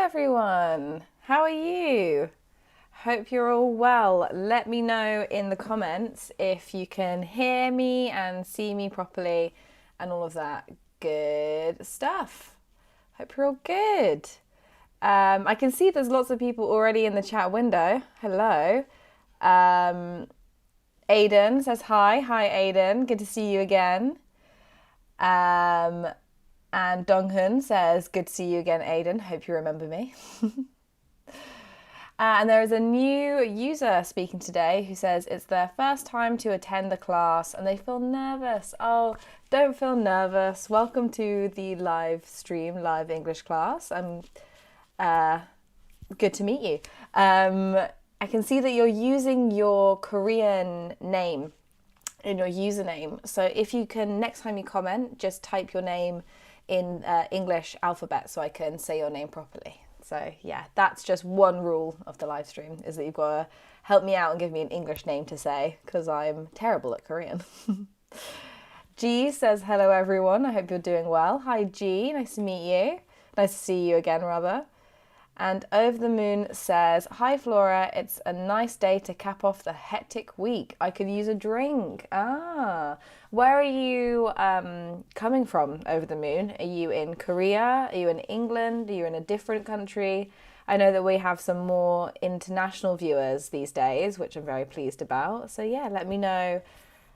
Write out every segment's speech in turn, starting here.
everyone. How are you? Hope you're all well. Let me know in the comments if you can hear me and see me properly and all of that good stuff. Hope you're all good. I can see there's lots of people already in the chat window. Hello. Aiden says hi. Hi, Aiden. Good to see you again. And Donghun says, good to see you again, Aiden. Hope you remember me. And there is a new user speaking today who says it's their first time to attend the class and they feel nervous. Oh, don't feel nervous. Welcome to the live stream, live English class. Good to meet you. I can see that you're using your Korean name in your username. So if you can, next time you comment, just type your name in English alphabet so I can say your name properly. So yeah, that's just one rule of the live stream, is that you've got to help me out and give me an English name to say, because I'm terrible at Korean. G says, hello everyone, I hope you're doing well. Hi G, nice to meet you. Nice to see you again, rather. And Over the Moon says, hi Flora, it's a nice day to cap off the hectic week. I could use a drink. Where are you coming from, Over the Moon? Are you in Korea? Are you in England? Are you in a different country? I know that we have some more international viewers these days, which I'm very pleased about. So yeah, let me know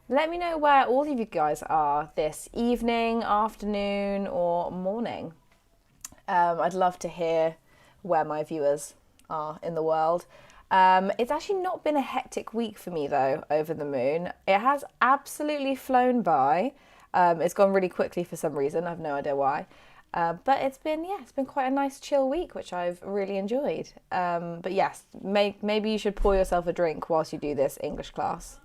where all of you guys are this evening, afternoon, or morning. I'd love to hear where my viewers are in the world. It's actually not been a hectic week for me though, Over the Moon. It has absolutely flown by. It's gone really quickly for some reason, I have no idea why. But it's been quite a nice chill week, which I've really enjoyed. But yes, maybe you should pour yourself a drink whilst you do this English class.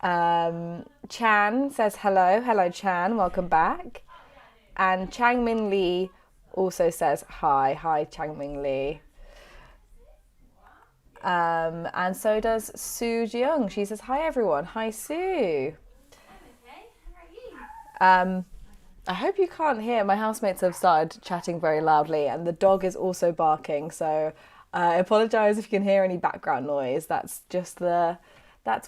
Chan says hello. Hello Chan, welcome back. And Changmin Lee also says hi. Hi, Changming Lee. And so does Sue Jeong. She says hi, everyone. Hi, Sue. I'm okay. How are you? I hope you can't hear. My housemates have started chatting very loudly, and the dog is also barking. So I apologise if you can hear any background noise. That's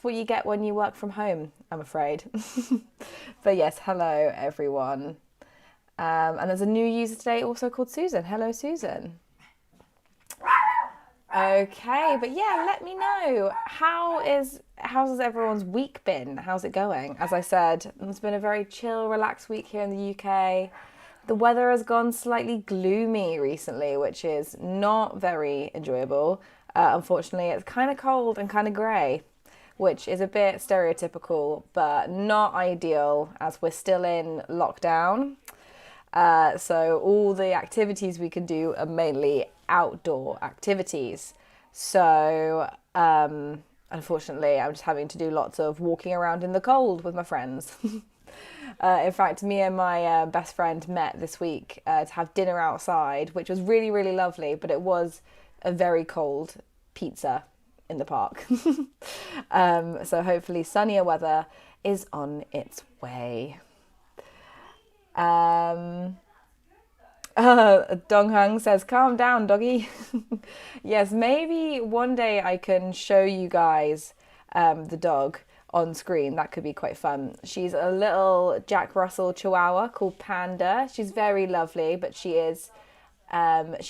what you get when you work from home, I'm afraid. But yes, hello, everyone. And there's a new user today also called Susan. Hello, Susan. Okay, but yeah, let me know. How's everyone's week been? How's it going? As I said, it's been a very chill, relaxed week here in the UK. The weather has gone slightly gloomy recently, which is not very enjoyable. Unfortunately, it's kind of cold and kind of grey, which is a bit stereotypical, but not ideal as we're still in lockdown. So all the activities we can do are mainly outdoor activities. So unfortunately, I'm just having to do lots of walking around in the cold with my friends. In fact, me and my best friend met this week to have dinner outside, which was really, really lovely, but it was a very cold pizza in the park. So hopefully sunnier weather is on its way. Donghang says, calm down, doggy. Yes, maybe one day I can show you guys the dog on screen. That could be quite fun. She's a little Jack Russell Chihuahua called Panda. She's very lovely, but she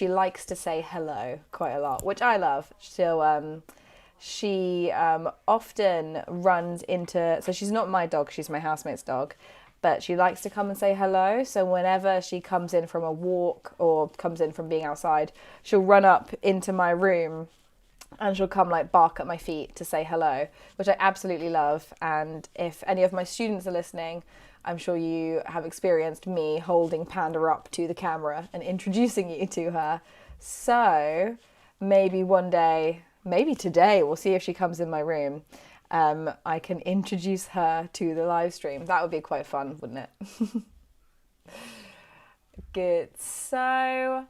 likes to say hello quite a lot, which I love. So she often runs into, so she's not my dog, she's my housemate's dog, but she likes to come and say hello. So whenever she comes in from a walk or comes in from being outside, she'll run up into my room and she'll come like bark at my feet to say hello, which I absolutely love. And if any of my students are listening, I'm sure you have experienced me holding Panda up to the camera and introducing you to her. So maybe one day, maybe today, we'll see if she comes in my room. I can introduce her to the live stream. That would be quite fun, wouldn't it? Good. So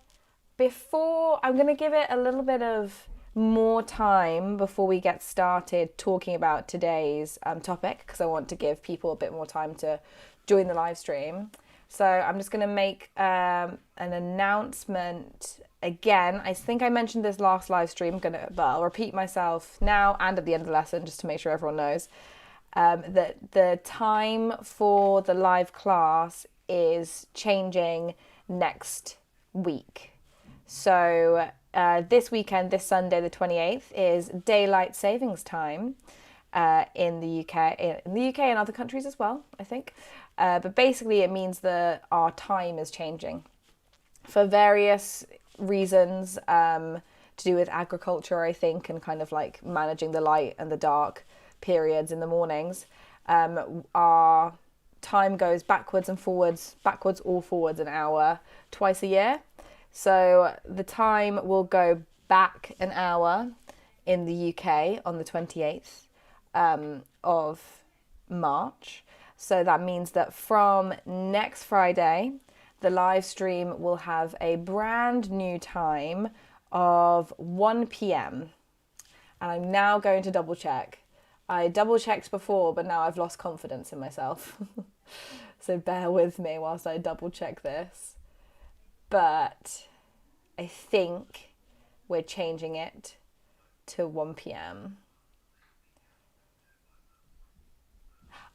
I'm going to give it a little bit of more time before we get started talking about today's topic, because I want to give people a bit more time to join the live stream. So I'm just going to make an announcement again. I think I mentioned this last live stream, but I'll repeat myself now and at the end of the lesson just to make sure everyone knows that the time for the live class is changing next week. So this weekend, this Sunday, the 28th, is daylight savings time in the UK and other countries as well, I think. But basically it means that our time is changing for various reasons to do with agriculture, I think, and kind of like managing the light and the dark periods in the mornings. Our time goes backwards or forwards an hour twice a year. So the time will go back an hour in the UK on the 28th of March. So that means that from next Friday, the live stream will have a brand new time of 1 p.m. And I'm now going to double check. I double checked before, but now I've lost confidence in myself. So bear with me whilst I double check this. But I think we're changing it to 1 p.m.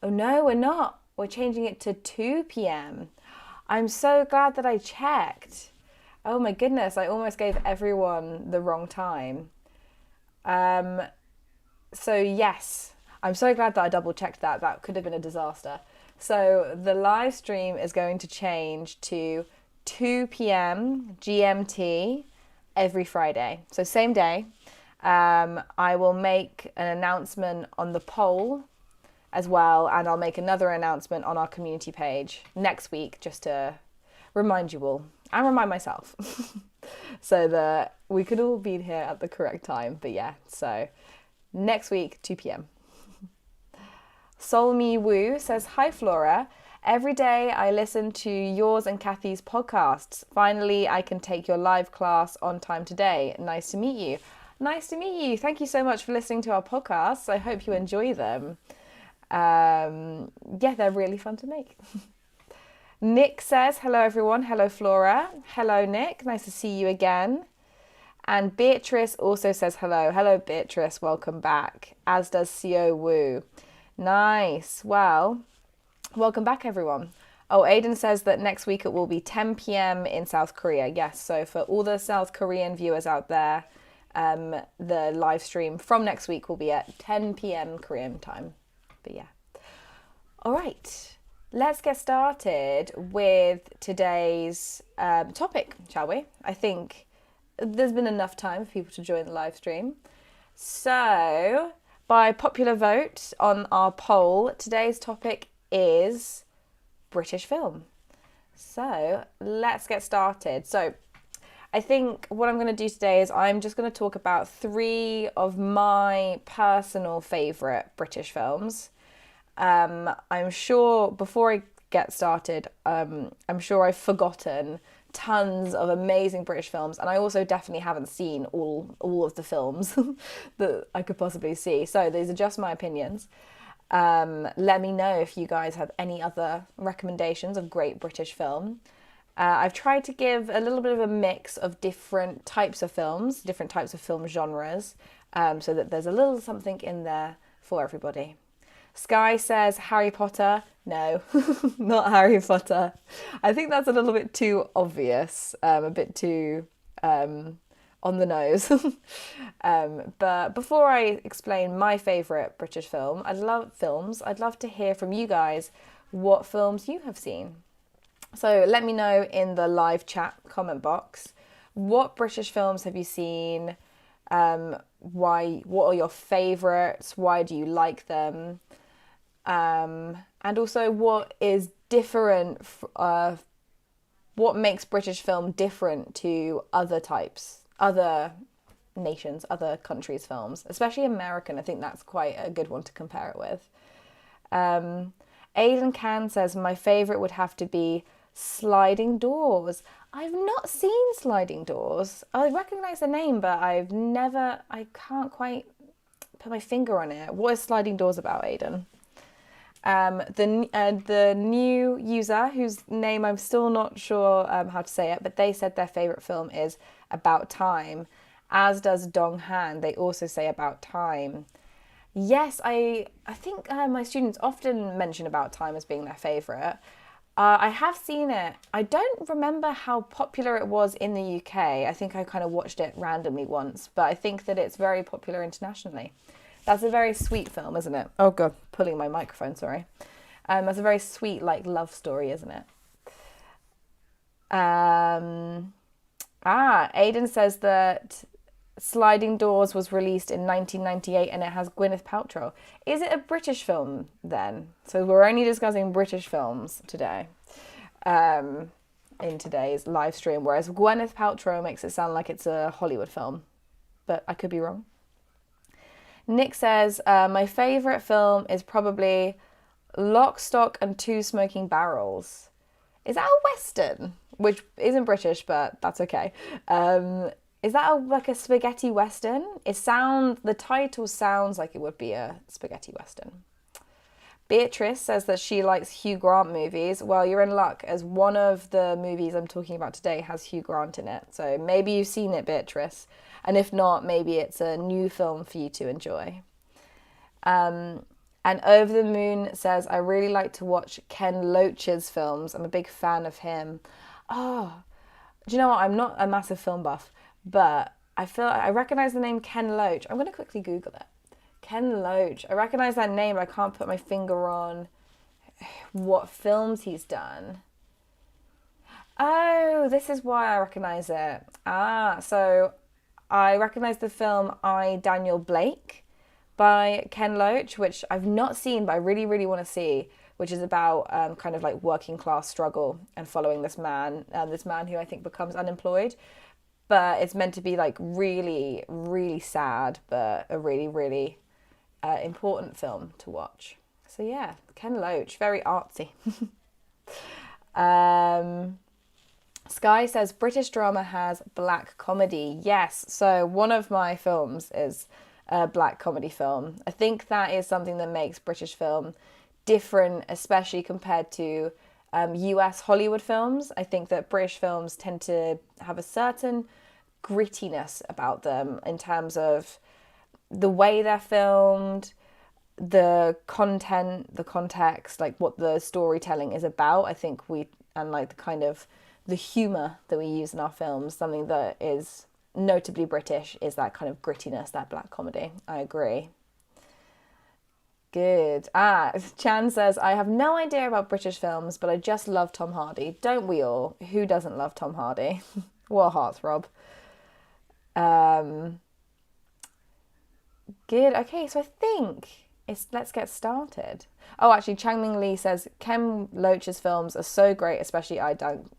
Oh no, we're not. We're changing it to 2 p.m. I'm so glad that I checked. Oh my goodness, I almost gave everyone the wrong time. So yes, I'm so glad that I double checked that. That could have been a disaster. So the live stream is going to change to 2 p.m. GMT every Friday. So same day. I will make an announcement on the poll as well, and I'll make another announcement on our community page next week just to remind you all and remind myself so that we could all be here at the correct time. But yeah, so next week, 2 p.m. Solmi Woo says, hi Flora. Every day I listen to yours and Kathy's podcasts. Finally, I can take your live class on time today. Nice to meet you. Nice to meet you. Thank you so much for listening to our podcasts. I hope you enjoy them. Yeah, they're really fun to make. Nick says, hello everyone. Hello Flora. Hello Nick. Nice to see you again. And Beatrice also says hello. Hello Beatrice. Welcome back. As does Seo Woo. Nice. Well, welcome back everyone. Oh, Aiden says that next week it will be 10 p.m. in South Korea. Yes, so for all the South Korean viewers out there, the live stream from next week will be at 10 p.m. Korean time. But yeah. All right. Let's get started with today's topic, shall we? I think there's been enough time for people to join the live stream. So, by popular vote on our poll, today's topic is British film. So, let's get started. So, I think what I'm going to do today is I'm just going to talk about 3 of my personal favourite British films. I'm sure before I get started, I'm sure I've forgotten tons of amazing British films, and I also definitely haven't seen all of the films that I could possibly see. So these are just my opinions. Let me know if you guys have any other recommendations of great British film. I've tried to give a little bit of a mix of different types of films, different types of film genres, so that there's a little something in there for everybody. Sky says Harry Potter. No, not Harry Potter. I think that's a little bit too obvious, a bit too on the nose. But before I explain my favourite British film, I'd love to hear from you guys what films you have seen. So let me know in the live chat comment box, what British films have you seen? Why? What are your favourites? Why do you like them? And also what is different, what makes British film different to other nations, other countries' films, especially American. I think that's quite a good one to compare it with. Aidan Can says, my favourite would have to be Sliding Doors. I've not seen Sliding Doors. I recognise the name, but I can't quite put my finger on it. What is Sliding Doors about, Aidan? The new user, whose name I'm still not sure how to say it, but they said their favourite film is About Time, as does Dong Han. They also say About Time. Yes, I think my students often mention About Time as being their favourite. I have seen it. I don't remember how popular it was in the UK. I think I kind of watched it randomly once, but I think that it's very popular internationally. That's a very sweet film, isn't it? Oh God, pulling my microphone, sorry. That's a very sweet, like, love story, isn't it? Aiden says that Sliding Doors was released in 1998 and it has Gwyneth Paltrow. Is it a British film then? So we're only discussing British films today in today's live stream, whereas Gwyneth Paltrow makes it sound like it's a Hollywood film, but I could be wrong. Nick says, my favourite film is probably Lock, Stock and Two Smoking Barrels. Is that a Western? Which isn't British, but that's okay. Is that like a spaghetti Western? The title sounds like it would be a spaghetti Western. Beatrice says that she likes Hugh Grant movies. Well, you're in luck, as one of the movies I'm talking about today has Hugh Grant in it. So maybe you've seen it, Beatrice. And if not, maybe it's a new film for you to enjoy. And Over the Moon says, I really like to watch Ken Loach's films. I'm a big fan of him. Oh, do you know what? I'm not a massive film buff, but I recognize the name Ken Loach. I'm going to quickly Google it. Ken Loach. I recognize that name, but I can't put my finger on what films he's done. Oh, this is why I recognize it. So I recognize the film I, Daniel Blake by Ken Loach, which I've not seen, but I really, really want to see, which is about kind of like working class struggle and following this man who I think becomes unemployed. But it's meant to be like really, really sad, but a really, really important film to watch. So yeah, Ken Loach, very artsy. Sky says British drama has black comedy. Yes, so one of my films is a black comedy film. I think that is something that makes British film different, especially compared to US Hollywood films. I think that British films tend to have a certain grittiness about them in terms of the way they're filmed, the content, the context, like what the storytelling is about. I think like the kind of the humour that we use in our films, something that is notably British is that kind of grittiness, that black comedy. I agree. Good. Chan says, I have no idea about British films, but I just love Tom Hardy. Don't we all? Who doesn't love Tom Hardy? What a heartthrob. Good. Okay, so I think let's get started. Oh, actually, Changming Lee says, Ken Loach's films are so great, especially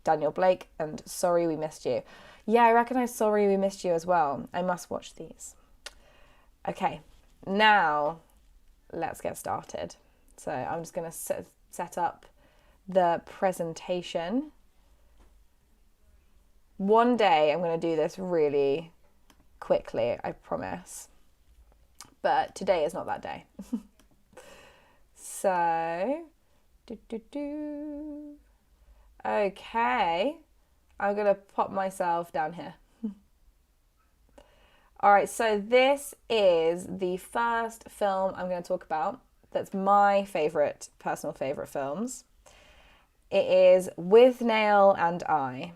Daniel Blake and Sorry We Missed You. Yeah, I recognise Sorry We Missed You as well. I must watch these. Okay, now let's get started. So I'm just going to set up the presentation. One day I'm going to do this really quickly, I promise. But today is not that day. So, okay, I'm going to pop myself down here. All right, so this is the first film I'm going to talk about. That's my personal favourite films. It is Withnail Eye.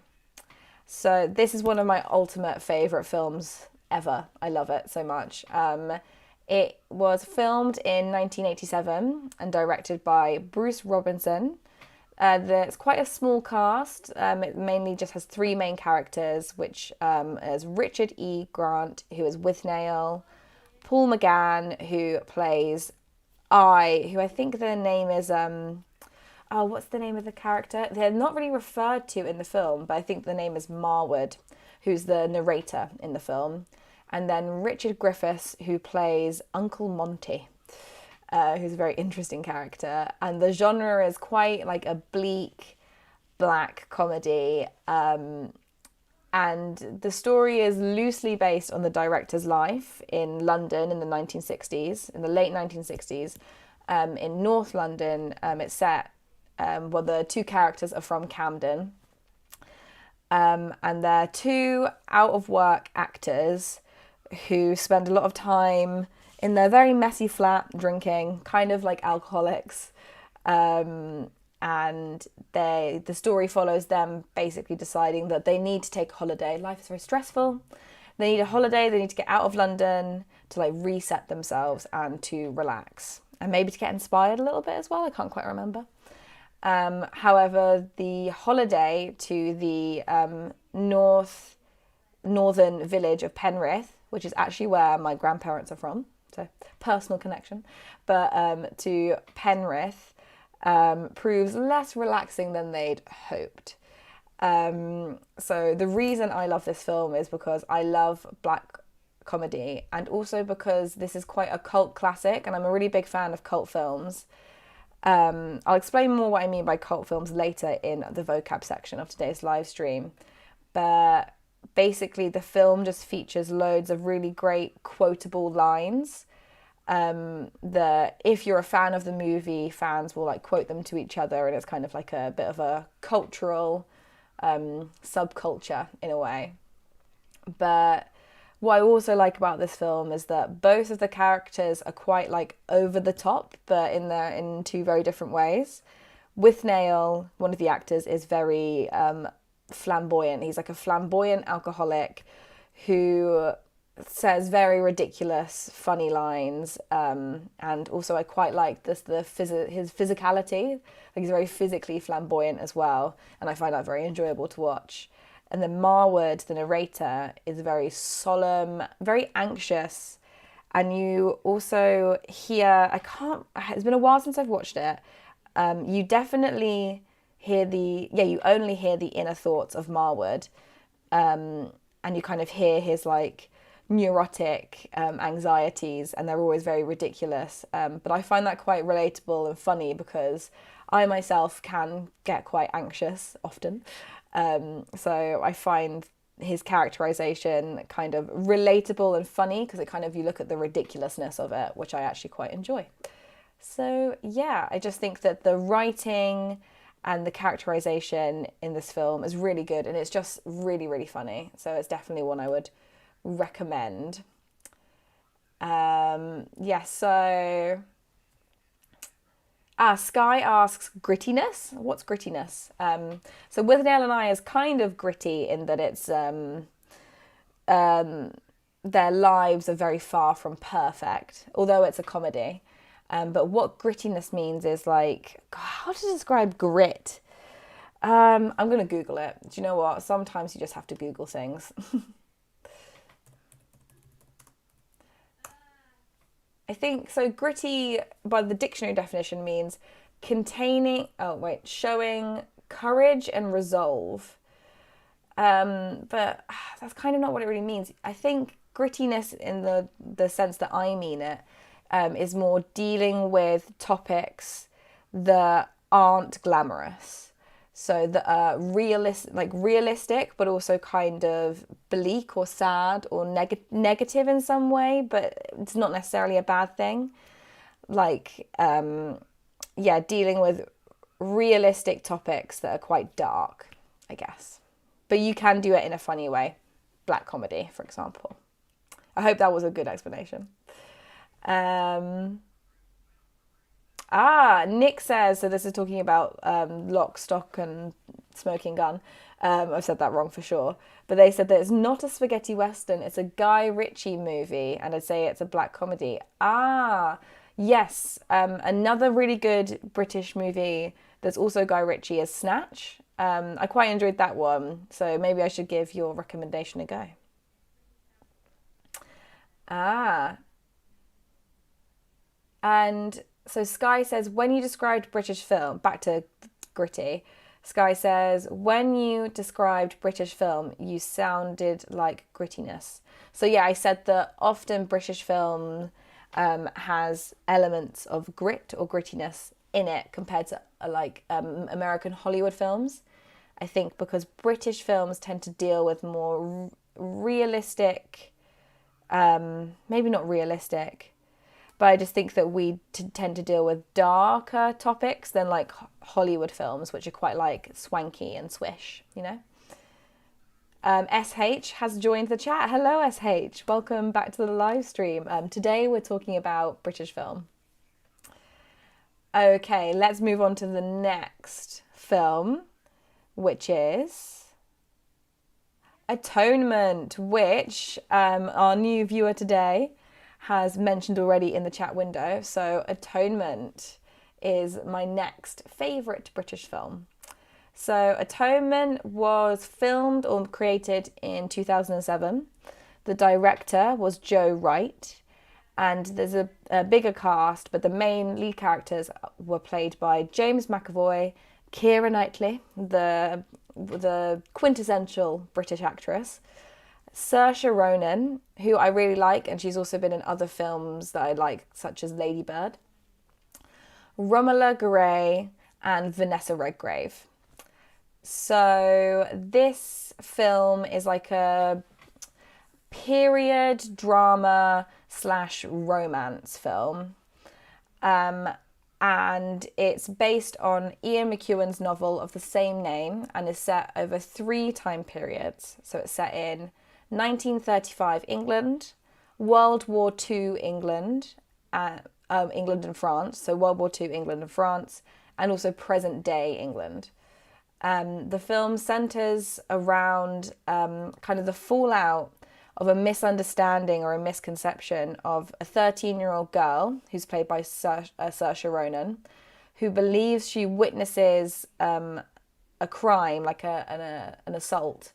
So this is one of my ultimate favourite films ever. I love it so much. It was filmed in 1987 and directed by Bruce Robinson. It's quite a small cast. It mainly just has three main characters, which is Richard E. Grant, who is Withnail, Paul McGann, who plays Eye, who I think their name is... what's the name of the character? They're not really referred to in the film, but I think the name is Marwood, who's the narrator in the film. And then Richard Griffiths, who plays Uncle Monty, who's a very interesting character. And the genre is quite like a bleak, black comedy. And the story is loosely based on the director's life in London in the 1960s, in the late 1960s. in North London. It's set, well, the two characters are from Camden. And they're two out-of-work actors who spend a lot of time in their very messy flat drinking, kind of like alcoholics. And the story follows them basically deciding that they need to take a holiday. Life is very stressful. They need a holiday. They need to get out of London to like reset themselves and to relax, and maybe to get inspired a little bit as well. I can't quite remember. However, the holiday to the northern village of Penrith, which is actually where my grandparents are from, so personal connection, but to Penrith proves less relaxing than they'd hoped. So the reason I love this film is because I love black comedy, and also because this is quite a cult classic, and I'm a really big fan of cult films. I'll explain more what I mean by cult films later in the vocab section of today's live stream. But basically the film just features loads of really great quotable lines that if you're a fan of the movie, fans will like quote them to each other, and it's kind of like a bit of a cultural subculture in a way. But what I also like about this film is that both of the characters are quite like over the top, but in two very different ways. Withnail, one of the actors, is very flamboyant. He's like a flamboyant alcoholic who says very ridiculous, funny lines, and also I quite like his physicality. Like he's very physically flamboyant as well, and I find that very enjoyable to watch. And then Marwood, the narrator, is very solemn, very anxious. And you also hear, it's been a while since I've watched it. You definitely hear you only hear the inner thoughts of Marwood. And you kind of hear his like neurotic anxieties, and they're always very ridiculous. But I find that quite relatable and funny because I myself can get quite anxious often. So I find his characterization kind of relatable and funny because it kind of, you look at the ridiculousness of it, which I actually quite enjoy. So yeah, I just think that the writing and the characterization in this film is really good, and it's just really, really funny. So it's definitely one I would recommend. So Sky asks, grittiness? What's grittiness? So Withnail Eye is kind of gritty in that it's their lives are very far from perfect, although it's a comedy. But what grittiness means is like, God, how to describe grit? I'm going to Google it. Do you know what? Sometimes you just have to Google things. I think so. Gritty, by the dictionary definition, means showing courage and resolve. But that's kind of not what it really means. I think grittiness, in the sense that I mean it, is more dealing with topics that aren't glamorous. So that are realistic, but also kind of bleak or sad or negative in some way, but it's not necessarily a bad thing. Like, dealing with realistic topics that are quite dark, I guess. But you can do it in a funny way. Black comedy, for example. I hope that was a good explanation. Nick says, so this is talking about Lock, Stock and Smoking Gun. I've said that wrong for sure. But they said that it's not a spaghetti western, it's a Guy Ritchie movie, and I'd say it's a black comedy. Yes. Another really good British movie that's also Guy Ritchie is Snatch. I quite enjoyed that one, so maybe I should give your recommendation a go. And so Sky says, when you described British film, back to gritty, Sky says, when you described British film, you sounded like grittiness. So yeah, I said that often British film has elements of grit or grittiness in it compared to American Hollywood films. I think because British films tend to deal with more realistic, maybe not realistic, but I just think that we tend to deal with darker topics than like Hollywood films, which are quite like swanky and swish, you know. SH has joined the chat. Hello, SH. Welcome back to the live stream. Today we're talking about British film. Okay, let's move on to the next film, which is Atonement, which our new viewer today has mentioned already in the chat window. So Atonement is my next favourite British film. So Atonement was filmed or created in 2007. The director was Joe Wright, and there's a bigger cast, but the main lead characters were played by James McAvoy, Keira Knightley, the quintessential British actress, Saoirse Ronan, who I really like, and she's also been in other films that I like, such as Lady Bird, Romola Garai, and Vanessa Redgrave. So this film is like a period drama / romance film. And it's based on Ian McEwan's novel of the same name and is set over 3 time periods. So it's set in 1935 England, World War II England, England and France. So World War II England and France, and also present day England. The film centres around kind of the fallout of a misunderstanding or a misconception of a 13-year-old girl who's played by Saoirse Ronan, who believes she witnesses a crime, like an assault,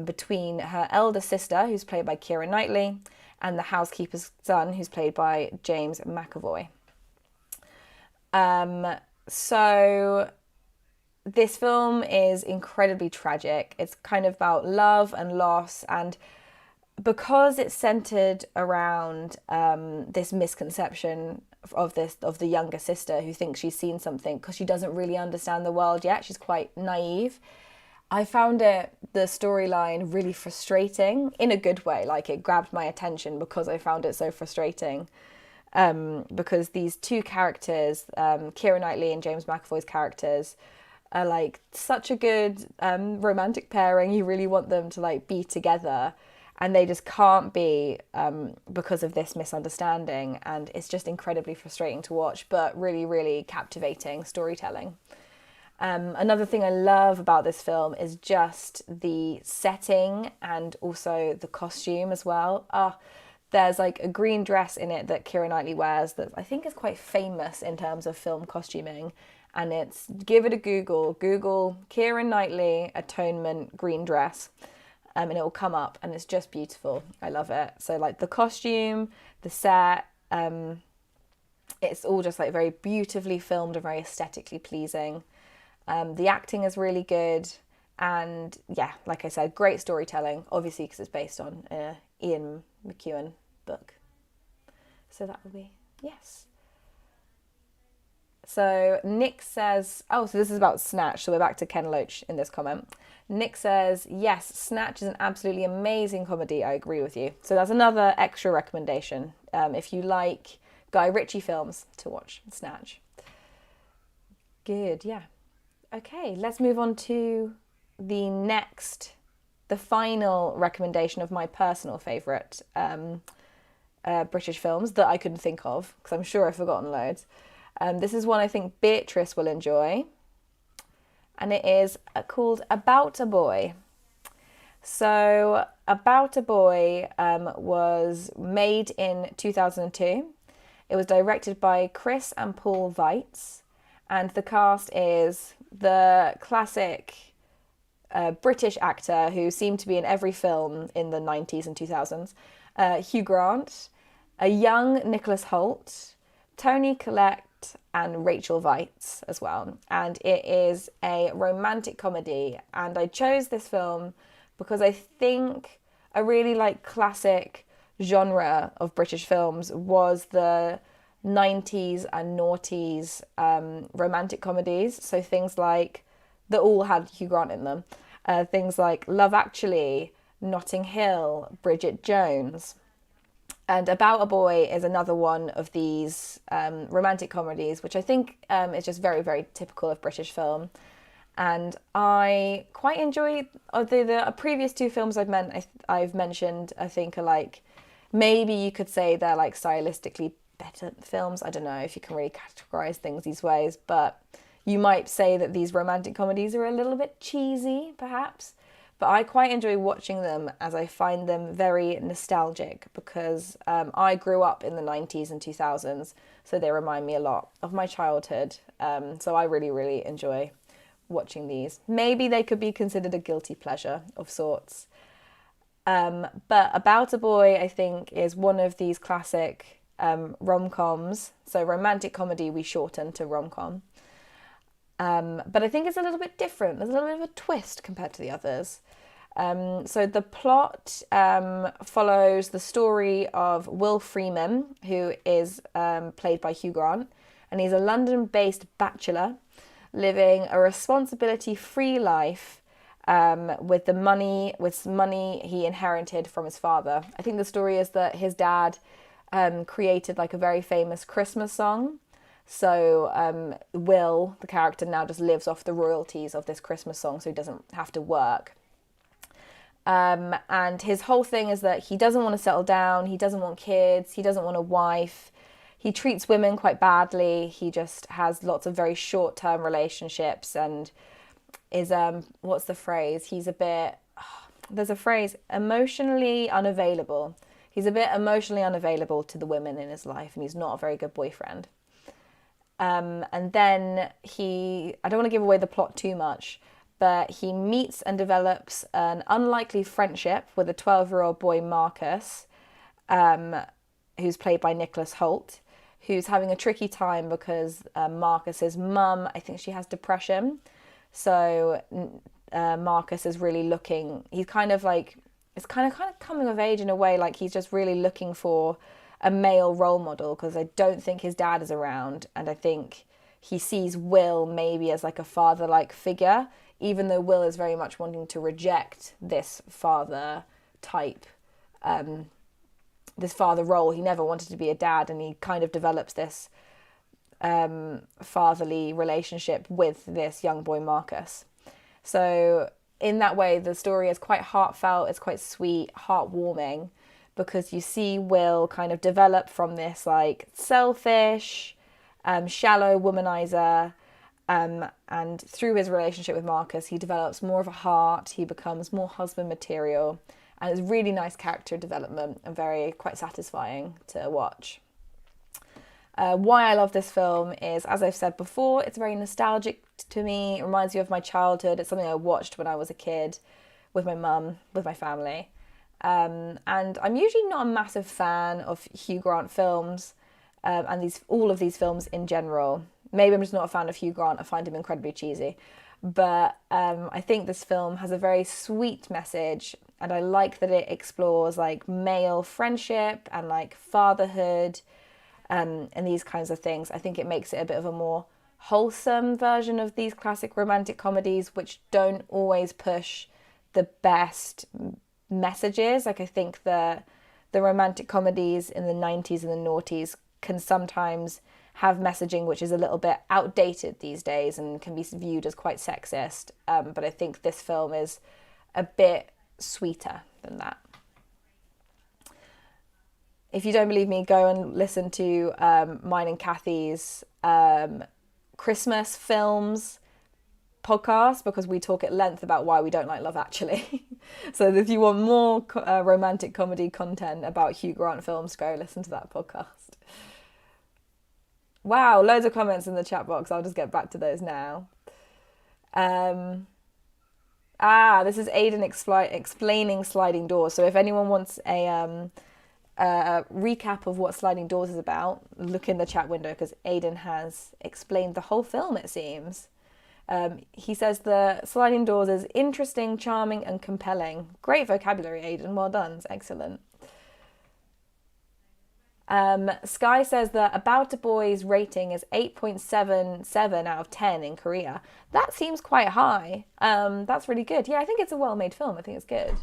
between her elder sister, who's played by Keira Knightley, and the housekeeper's son, who's played by James McAvoy. So this film is incredibly tragic. It's kind of about love and loss, and because it's centered around this misconception of the younger sister who thinks she's seen something because she doesn't really understand the world yet. She's quite naive. I found the storyline really frustrating in a good way. Like, it grabbed my attention because I found it so frustrating. Because these two characters, Keira Knightley and James McAvoy's characters, are like such a good romantic pairing. You really want them to like be together, and they just can't be because of this misunderstanding, and it's just incredibly frustrating to watch, but really, really captivating storytelling. Another thing I love about this film is just the setting and also the costume as well. There's like a green dress in it that Keira Knightley wears that I think is quite famous in terms of film costuming. And it's, give it a Google Keira Knightley Atonement green dress. And it will come up, and it's just beautiful. I love it. So like the costume, the set, it's all just like very beautifully filmed and very aesthetically pleasing. The acting is really good. And yeah, like I said, great storytelling, obviously because it's based on an Ian McEwan book. So that would be yes. So Nick says, so this is about Snatch. So we're back to Ken Loach in this comment. Nick says, yes, Snatch is an absolutely amazing comedy. I agree with you. So that's another extra recommendation. If you like Guy Ritchie films, to watch Snatch. Good, yeah. Okay, let's move on to the final recommendation of my personal favourite British films that I couldn't think of, because I'm sure I've forgotten loads. This is one I think Beatrice will enjoy, and it is called About a Boy. So About a Boy was made in 2002. It was directed by Chris and Paul Weitz, and the cast is the classic British actor who seemed to be in every film in the 90s and 2000s, Hugh Grant, a young Nicholas Hoult, Toni Collette, and Rachel Weisz as well. And it is a romantic comedy, and I chose this film because I think a really like classic genre of British films was the 90s and noughties romantic comedies. So things like, that all had Hugh Grant in them, things like Love Actually, Notting Hill, Bridget Jones. And About a Boy is another one of these romantic comedies, which I think is just very, very typical of British film. And I quite enjoy the previous two films I've mentioned. I think are like, maybe you could say they're like stylistically better films. I don't know if you can really categorize things these ways, but you might say that these romantic comedies are a little bit cheesy, perhaps. But I quite enjoy watching them as I find them very nostalgic because I grew up in the 90s and 2000s, so they remind me a lot of my childhood. So I really, really enjoy watching these. Maybe they could be considered a guilty pleasure of sorts. But About a Boy, I think, is one of these classic rom-coms. So romantic comedy we shorten to rom-com. But I think it's a little bit different. There's a little bit of a twist compared to the others. So the plot follows the story of Will Freeman, who is played by Hugh Grant, and he's a London-based bachelor living a responsibility-free life with money he inherited from his father. I think the story is that his dad created like a very famous Christmas song. So Will, the character, now just lives off the royalties of this Christmas song, so he doesn't have to work. And his whole thing is that he doesn't want to settle down, he doesn't want kids, he doesn't want a wife. He treats women quite badly. He just has lots of very short-term relationships and is, what's the phrase? He's a bit, there's a phrase, emotionally unavailable. He's a bit emotionally unavailable to the women in his life, and he's not a very good boyfriend. And then I don't want to give away the plot too much, but he meets and develops an unlikely friendship with a 12-year-old boy, Marcus, who's played by Nicholas Hoult, who's having a tricky time because Marcus's mum, I think she has depression. So Marcus is really he's kind of like, it's kind of coming of age in a way, like he's just really looking for a male role model because I don't think his dad is around, and I think he sees Will maybe as like a father-like figure, even though Will is very much wanting to reject this father type, this father role. He never wanted to be a dad, and he kind of develops this fatherly relationship with this young boy Marcus. So in that way, the story is quite heartfelt, it's quite sweet, heartwarming, because you see Will kind of develop from this like selfish, shallow womanizer, and through his relationship with Marcus, he develops more of a heart, he becomes more husband material, and it's really nice character development and quite satisfying to watch. Why I love this film is, as I've said before, it's very nostalgic to me. It reminds me of my childhood. It's something I watched when I was a kid with my mum, with my family. And I'm usually not a massive fan of Hugh Grant films and all of these films in general. Maybe I'm just not a fan of Hugh Grant. I find him incredibly cheesy. But I think this film has a very sweet message, and I like that it explores like male friendship and like fatherhood and these kinds of things. I think it makes it a bit of a more wholesome version of these classic romantic comedies, which don't always push the best messages. Like I think the romantic comedies in the 90s and the noughties can sometimes have messaging which is a little bit outdated these days and can be viewed as quite sexist. But I think this film is a bit sweeter than that. If you don't believe me, go and listen to mine and Kathy's Christmas films podcast, because we talk at length about why we don't like Love Actually. So if you want more romantic comedy content about Hugh Grant films, go listen to that podcast. Wow, loads of comments in the chat box. I'll just get back to those now. This is Aidan explaining sliding doors. So if anyone wants a recap of what Sliding Doors is about, look in the chat window, because Aidan has explained the whole film, it seems. He says the Sliding Doors is interesting, charming and compelling. Great vocabulary, Aidan. Well done. It's excellent. Sky says that About a Boy's rating is 8.77 out of 10 in Korea. That seems quite high. That's really good. Yeah, I think it's a well-made film. I think it's good.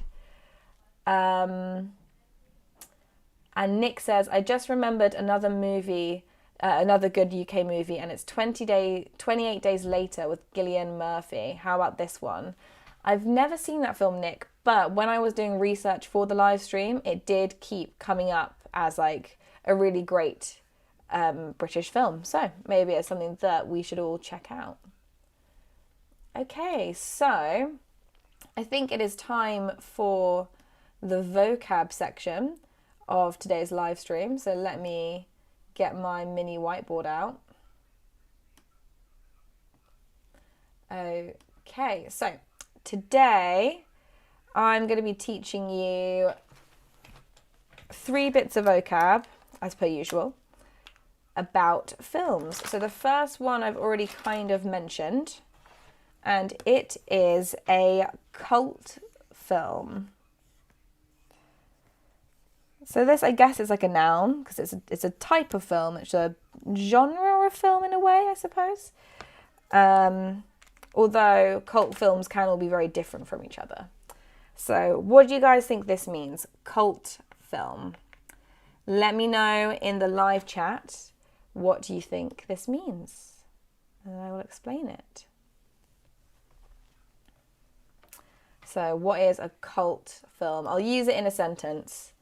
And Nick says, I just remembered another movie, another good UK movie, and it's 28 Days Later with Gillian Murphy. How about this one? I've never seen that film, Nick, but when I was doing research for the live stream, it did keep coming up as like a really great British film. So maybe it's something that we should all check out. Okay, so I think it is time for the vocab section of today's live stream. So let me get my mini whiteboard out. Okay, so today I'm going to be teaching you 3 bits of vocab, as per usual, about films. So the first one I've already kind of mentioned, and it is a cult film. So this, I guess, is like a noun because it's a type of film. It's a genre of film in a way, I suppose. Although cult films can all be very different from each other. So what do you guys think this means? Cult film. Let me know in the live chat what do you think this means, and I will explain it. So what is a cult film? I'll use it in a sentence.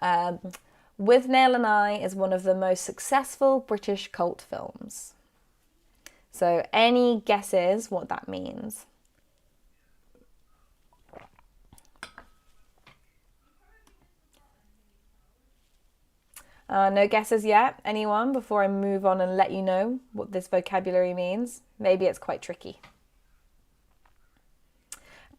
Withnail Eye is one of the most successful British cult films. So any guesses what that means? No guesses yet? Anyone? Before I move on and let you know what this vocabulary means. Maybe it's quite tricky.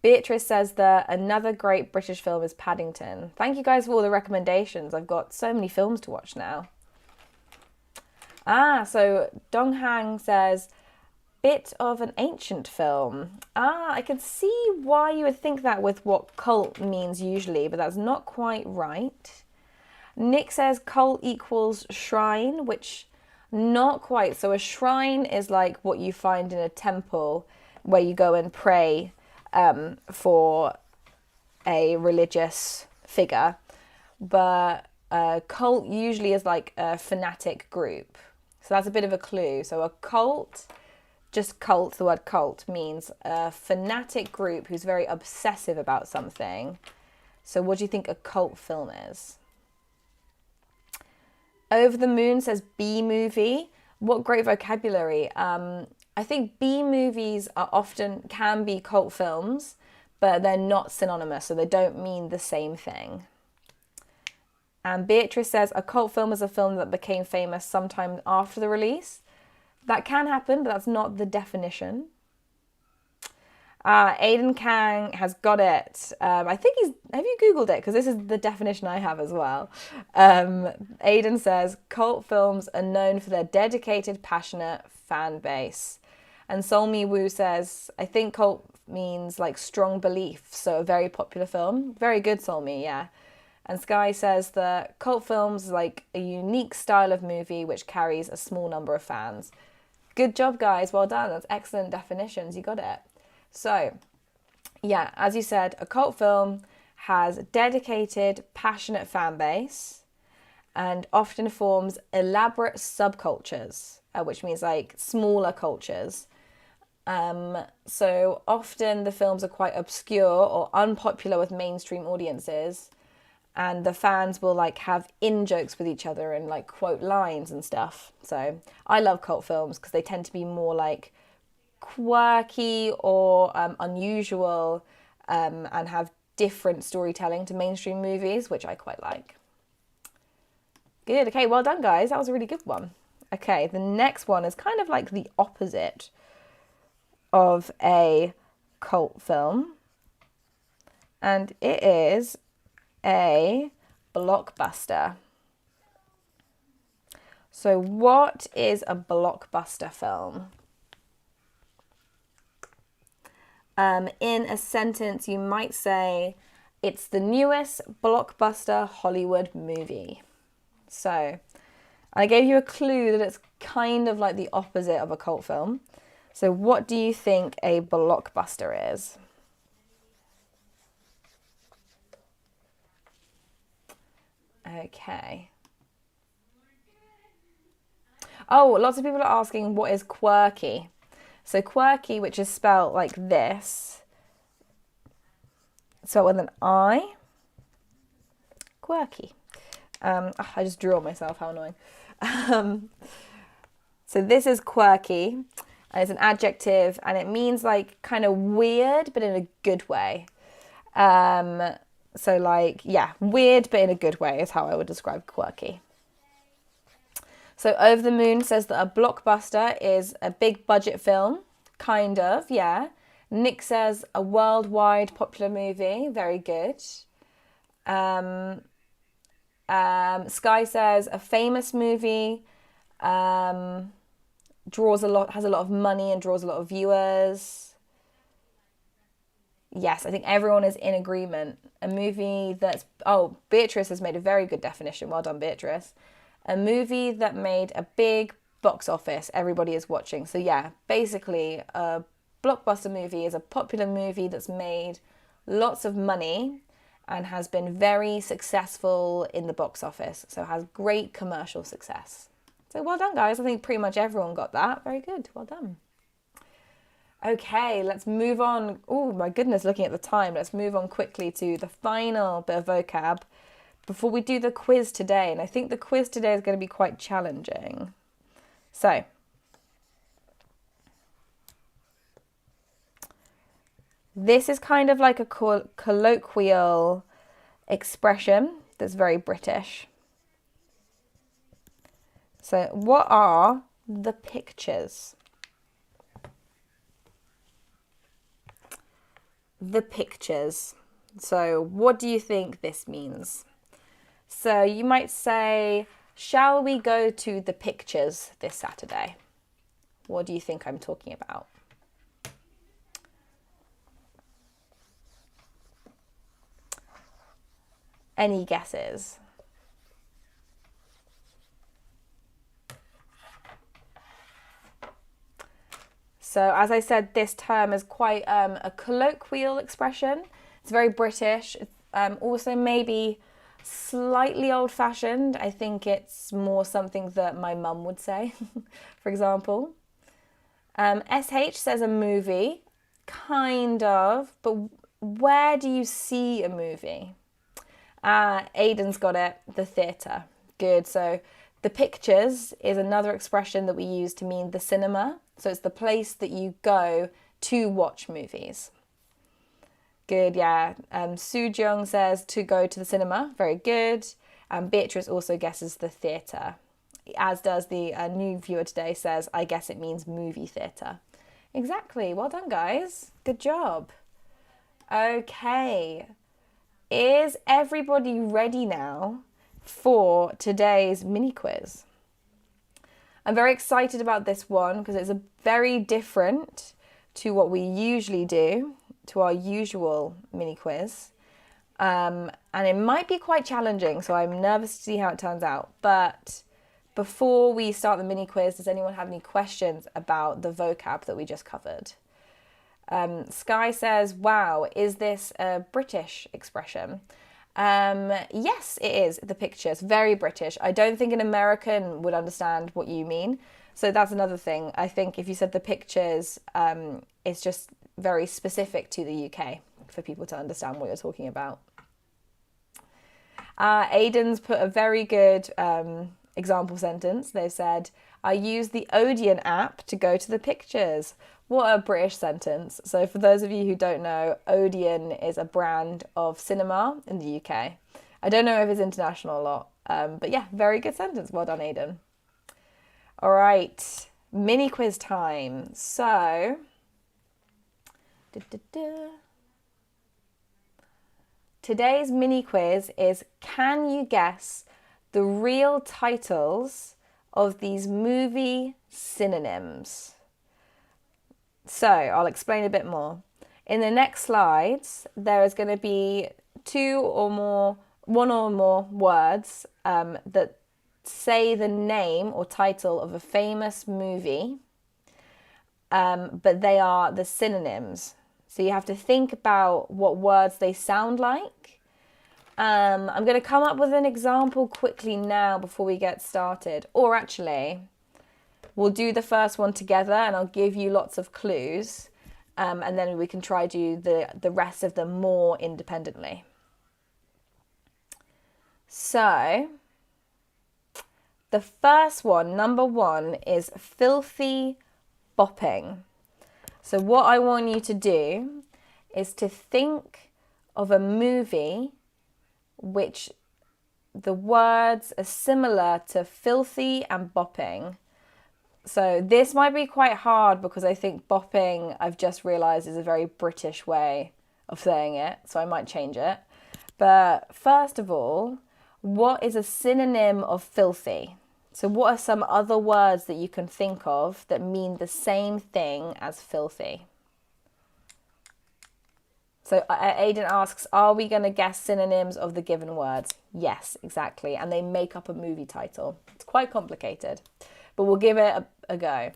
Beatrice says that another great British film is Paddington. Thank you guys for all the recommendations. I've got so many films to watch now. So Donghang says, bit of an ancient film. I can see why you would think that with what cult means usually, but that's not quite right. Nick says cult equals shrine, which not quite. So a shrine is like what you find in a temple where you go and pray for a religious figure, but a cult usually is like a fanatic group. So that's a bit of a clue. So a cult, just cult, the word cult means a fanatic group who's very obsessive about something. So what do you think a cult film is? Over the Moon says B-movie. What great vocabulary. I think B-movies can be cult films, but they're not synonymous, so they don't mean the same thing. And Beatrice says a cult film is a film that became famous sometime after the release. That can happen, but that's not the definition. Aidan Kang has got it. I think have you Googled it? Because this is the definition I have as well. Aidan says, cult films are known for their dedicated, passionate fan base. And Solmi Wu says, I think cult means like strong belief. So a very popular film. Very good, Solmi, yeah. And Sky says that cult films is like a unique style of movie which carries a small number of fans. Good job, guys. Well done. That's excellent definitions. You got it. So, yeah, as you said, a cult film has dedicated, passionate fan base and often forms elaborate subcultures, which means like smaller cultures. So often the films are quite obscure or unpopular with mainstream audiences, and the fans will like have in-jokes with each other and like quote lines and stuff. So I love cult films because they tend to be more like quirky or unusual and have different storytelling to mainstream movies, which I quite like. Good. Okay, well done, guys. That was a really good one. Okay, the next one is kind of like the opposite of a cult film, and it is a blockbuster. So what is a blockbuster film? In a sentence, you might say, it's the newest blockbuster Hollywood movie. So I gave you a clue that it's kind of like the opposite of a cult film. So what do you think a blockbuster is? Okay. Oh, lots of people are asking what is quirky. So quirky, which is spelled like this, spelled with an I. Quirky. I just drew on myself, how annoying. So this is quirky, and it's an adjective, and it means like kind of weird, but in a good way. So like, yeah, weird, but in a good way is how I would describe quirky. So Over the Moon says that a blockbuster is a big budget film. Kind of, yeah. Nick says a worldwide popular movie. Very good. Sky says a famous movie, has a lot of money and draws a lot of viewers. Yes, I think everyone is in agreement. A movie that's... Oh, Beatrice has made a very good definition. Well done, Beatrice. A movie that made a big box office. Everybody is watching. So yeah, basically a blockbuster movie is a popular movie that's made lots of money and has been very successful in the box office. So has great commercial success. So well done, guys. I think pretty much everyone got that. Very good. Well done. Okay, let's move on. Oh my goodness, looking at the time. Let's move on quickly to the final bit of vocab before we do the quiz today. And I think the quiz today is going to be quite challenging. So, this is kind of like a colloquial expression that's very British. So, what are the pictures? The pictures. So, what do you think this means? So, you might say, shall we go to the pictures this Saturday? What do you think I'm talking about? Any guesses? So as I said, this term is quite a colloquial expression. It's very British. Also maybe slightly old-fashioned. I think it's more something that my mum would say, for example. SH says a movie, kind of, but where do you see a movie? Aiden's got it, the theatre. Good. So the pictures is another expression that we use to mean the cinema. So it's the place that you go to watch movies. Good, yeah. Soo Jung says to go to the cinema. Very good. Beatrice also guesses the theatre. As does the new viewer today says, I guess it means movie theatre. Exactly. Well done, guys. Good job. Okay. Is everybody ready now for today's mini quiz? I'm very excited about this one because it's very different to what we usually do, to our usual mini quiz. And it might be quite challenging, so I'm nervous to see how it turns out. But before we start the mini quiz, does anyone have any questions about the vocab that we just covered? Sky says, wow, is this a British expression? Yes, it is, the pictures. Very British. I don't think an American would understand what you mean. So that's another thing. I think if you said the pictures, it's just very specific to the UK for people to understand what you're talking about. Aiden's put a very good example sentence. They've said, I use the Odeon app to go to the pictures. What a British sentence. So for those of you who don't know, Odeon is a brand of cinema in the UK. I don't know if it's international or not, but yeah, very good sentence. Well done, Aiden. All right, mini quiz time. So, today's mini quiz is, can you guess the real titles of these movie synonyms? So I'll explain a bit more. In the next slides, there is going to be one or more words that say the name or title of a famous movie, but they are the synonyms. So you have to think about what words they sound like, I'm going to come up with an example quickly now before we get started. Or actually, we'll do the first one together and I'll give you lots of clues. And then we can try do the rest of them more independently. So, the first one, number 1, is filthy bopping. So what I want you to do is to think of a movie which the words are similar to filthy and bopping. So this might be quite hard because I think bopping, I've just realised, is a very British way of saying it. So I might change it. But first of all, what is a synonym of filthy? So what are some other words that you can think of that mean the same thing as filthy? So Aidan asks, are we going to guess synonyms of the given words? Yes, exactly. And they make up a movie title. It's quite complicated, but we'll give it a go.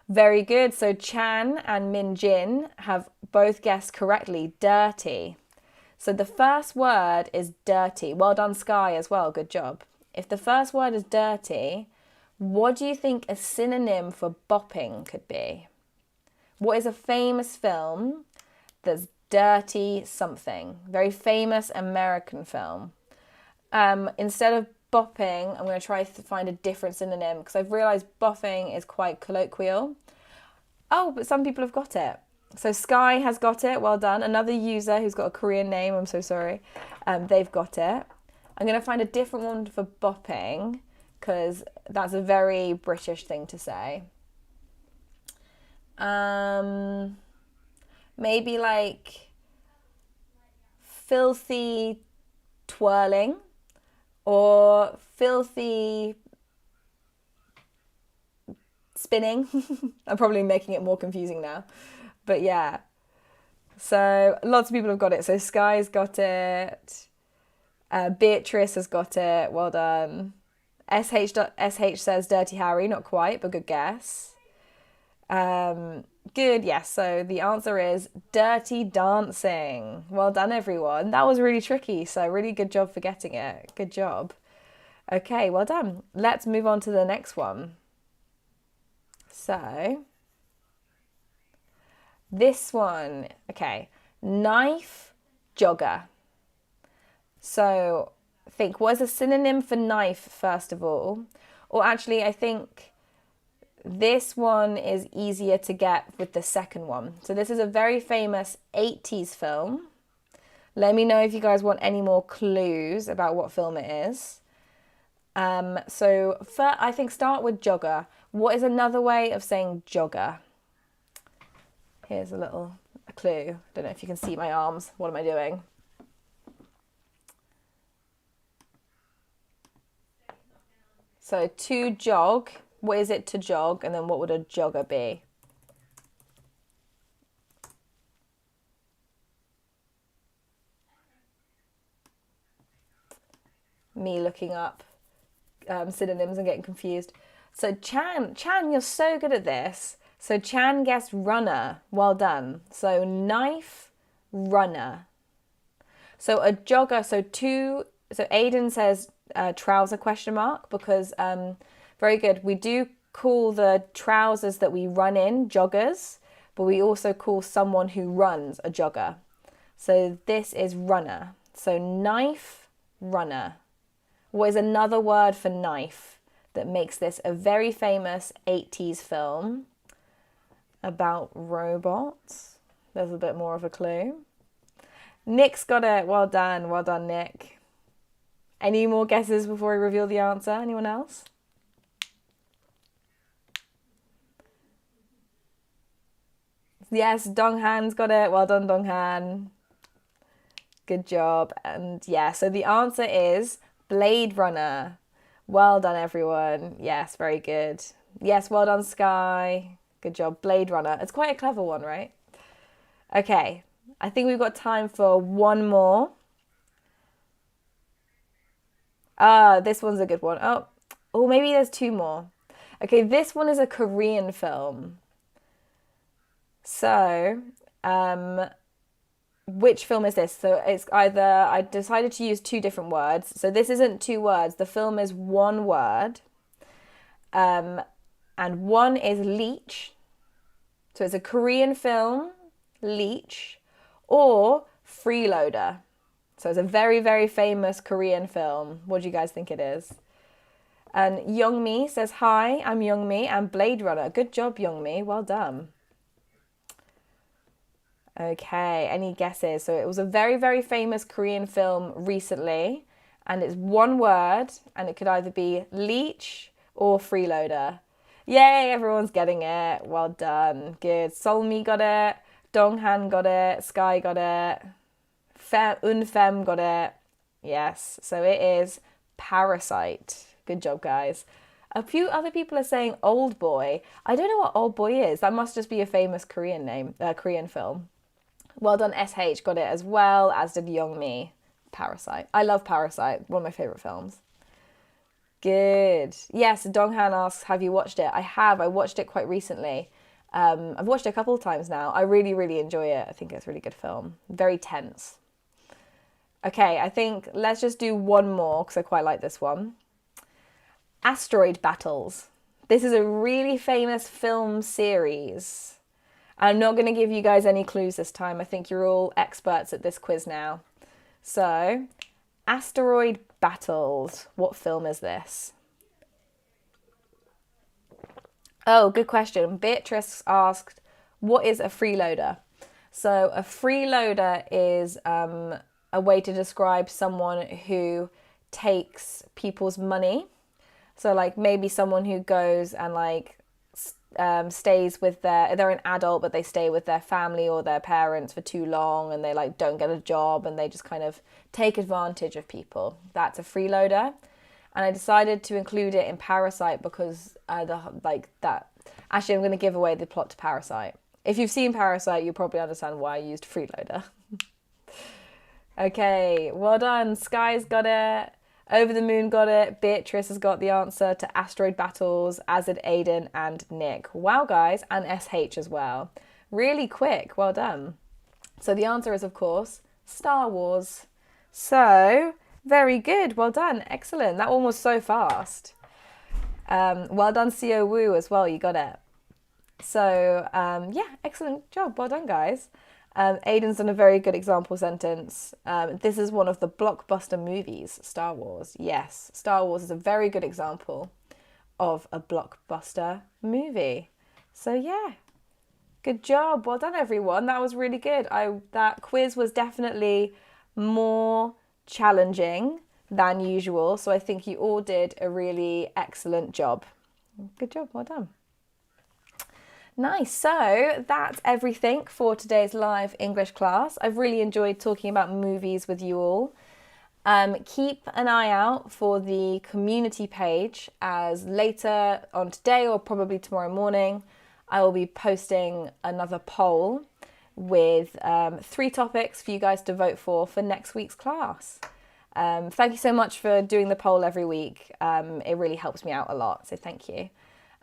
Very good. So Chan and Min Jin have both guessed correctly, dirty. So the first word is dirty. Well done, Sky, as well. Good job. If the first word is dirty, what do you think a synonym for bopping could be? What is a famous film that's dirty something? Very famous American film. Instead of bopping, I'm going to try to find a different synonym because I've realised bopping is quite colloquial. Oh, but some people have got it. So Sky has got it. Well done. Another user who's got a Korean name. I'm so sorry. They've got it. I'm going to find a different one for bopping because that's a very British thing to say. Maybe like filthy twirling or filthy spinning. I'm probably making it more confusing now. But yeah. So lots of people have got it. So Sky's got it. Beatrice has got it. Well done. SH says Dirty Harry. Not quite, but good guess. Good, yes. So the answer is Dirty Dancing. Well done, everyone. That was really tricky. So really good job for getting it. Good job. Okay, well done. Let's move on to the next one. So this one, okay. Knife jogger. So think, what is a synonym for knife, first of all? Or actually, I think this one is easier to get with the second one. So this is a very famous 80s film. Let me know if you guys want any more clues about what film it is. So I think start with jogger. What is another way of saying jogger? Here's a clue. Don't know if you can see my arms. What am I doing? So to jog, what is it to jog? And then what would a jogger be? Me looking up synonyms and getting confused. So Chan, you're so good at this. So Chan guessed runner. Well done. So knife, runner. So a jogger, so Aidan says trouser question mark because very good. We do call the trousers that we run in joggers, but we also call someone who runs a jogger. So this is runner. So knife, runner. What is another word for knife that makes this a very famous 80s film about robots? There's a bit more of a clue. Nick's got it. Well done. Well done, Nick. Any more guesses before I reveal the answer? Anyone else? Yes, Donghan's got it. Well done, Donghan. Good job. And yeah, so the answer is Blade Runner. Well done, everyone. Yes, very good. Yes, well done, Sky. Good job. Blade Runner. It's quite a clever one, right? Okay, I think we've got time for one more. This one's a good one. Oh, maybe there's two more. Okay, this one is a Korean film. So, which film is this? So it's either, I decided to use two different words. So this isn't two words. The film is one word. And one is leech. So it's a Korean film, leech, or freeloader. So it's a very, very famous Korean film. What do you guys think it is? And Youngmi says, hi, I'm Youngmi and Blade Runner. Good job, Youngmi. Well done. Okay, any guesses? So it was a very, very famous Korean film recently. And it's one word. And it could either be leech or freeloader. Yay, everyone's getting it. Well done. Good. Solmi got it. Donghan got it. Sky got it. Unfem got it. Yes, so it is Parasite. Good job, guys. A few other people are saying Old Boy. I don't know what Old Boy is. That must just be a famous Korean name, Korean film. Well done, SH got it as well, as did Youngmi. Parasite. I love Parasite. One of my favourite films. Good. Yes, Donghan asks, have you watched it? I have. I watched it quite recently. I've watched it a couple of times now. I really, really enjoy it. I think it's a really good film. Very tense. Okay, I think let's just do one more because I quite like this one. Asteroid Battles. This is a really famous film series. I'm not going to give you guys any clues this time. I think you're all experts at this quiz now. So, Asteroid Battles. What film is this? Oh, good question. Beatrice asked, what is a freeloader? So a freeloader is a way to describe someone who takes people's money. So like maybe someone who goes and like stays with they're an adult, but they stay with their family or their parents for too long and they like don't get a job and they just kind of take advantage of people. That's a freeloader. And I decided to include it in Parasite because Actually, I'm going to give away the plot to Parasite. If you've seen Parasite, you'll probably understand why I used freeloader. Okay, well done. Sky's got it. Over the Moon got it. Beatrice has got the answer to Asteroid Battles, as did Aiden and Nick. Wow, guys, and SH as well. Really quick. Well done. So the answer is, of course, Star Wars. So, very good. Well done. Excellent. That one was so fast. Well done, CO Woo, as well. You got it. So, yeah, excellent job. Well done, guys. Aiden's done a very good example sentence. This is one of the blockbuster movies, Star Wars. Yes, Star Wars is a very good example of a blockbuster movie. So, yeah, good job. Well done, everyone. That was really good. That quiz was definitely more challenging than usual. So I think you all did a really excellent job. Good job. Well done. Nice. So that's everything for today's live English class. I've really enjoyed talking about movies with you all. Keep an eye out for the community page, as later on today or probably tomorrow morning, I will be posting another poll with 3 topics for you guys to vote for next week's class. Thank you so much for doing the poll every week. It really helps me out a lot, so thank you.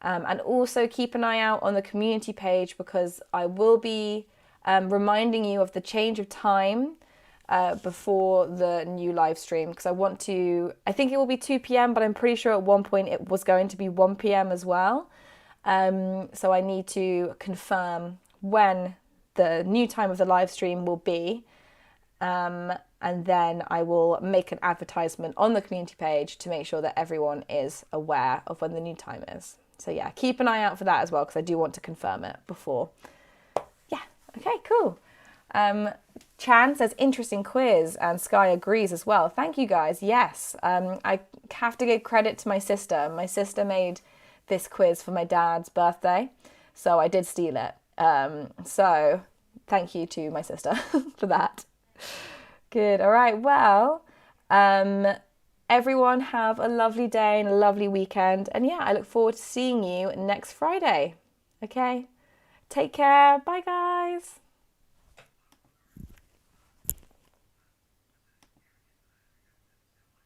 And also keep an eye out on the community page, because I will be reminding you of the change of time before the new live stream, because I think it will be 2 p.m, but I'm pretty sure at one point it was going to be 1 p.m. as well. So I need to confirm when the new time of the live stream will be. And then I will make an advertisement on the community page to make sure that everyone is aware of when the new time is. So yeah, keep an eye out for that as well, because I do want to confirm it before. Yeah, okay, cool. Chan says, interesting quiz, and Sky agrees as well. Thank you, guys. Yes, I have to give credit to my sister. My sister made this quiz for my dad's birthday, so I did steal it. So thank you to my sister for that. Good. All right. Well, everyone have a lovely day and a lovely weekend. And yeah, I look forward to seeing you next Friday. Okay. Take care. Bye, guys.